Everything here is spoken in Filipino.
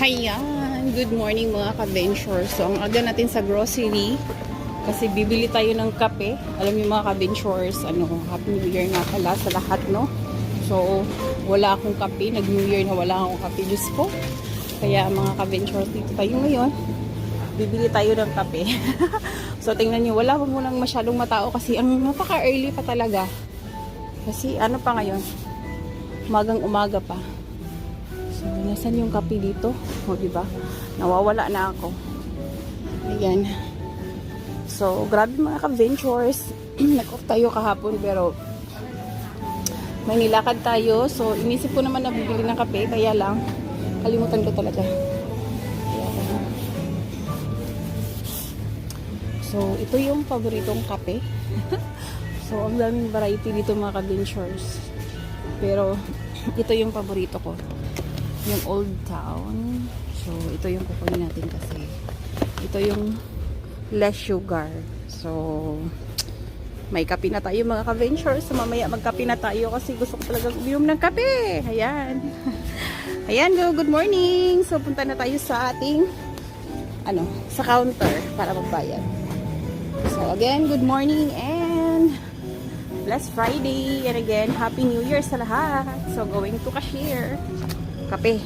Hayan, good morning mga ka-venture. So, ang aga natin sa grocery kasi bibili tayo ng kape. Alam niyo mga ka-ventures, Happy New Year nga pala sa lahat, no? So, wala akong kape. Nag-New Year na wala akong kape. Diyos ko. Kaya mga ka-ventures, dito tayo ngayon. Bibili tayo ng kape. So, tingnan niyo, wala pa munang masyadong matao kasi ang napaka-early pa talaga. Kasi ano pa ngayon? Umagang umaga pa. So, nasan yung kape dito? O, diba? Nawawala na ako. Ayan. So, grabe mga ka-ventures. Nag-off tayo kahapon, pero may nilakad tayo. So, inisip ko naman na bibili ng kape. Kaya lang, kalimutan ko talaga. Ayan. So, ito yung paboritong kape. So, ang daming variety dito mga ka-ventures. Pero, ito yung paborito ko. Yung Old Town. So, ito yung kukunin natin kasi ito yung less sugar. So, may kape na tayo mga ka-ventures. So, mamaya magkape na tayo kasi gusto ko talagang uminom ng kape. Ayan. Ayan, good morning. So, punta na tayo sa ating sa counter para magbayad. So, again, good morning and blessed Friday. And again, Happy New Year sa lahat. So, going to cashier. Kape.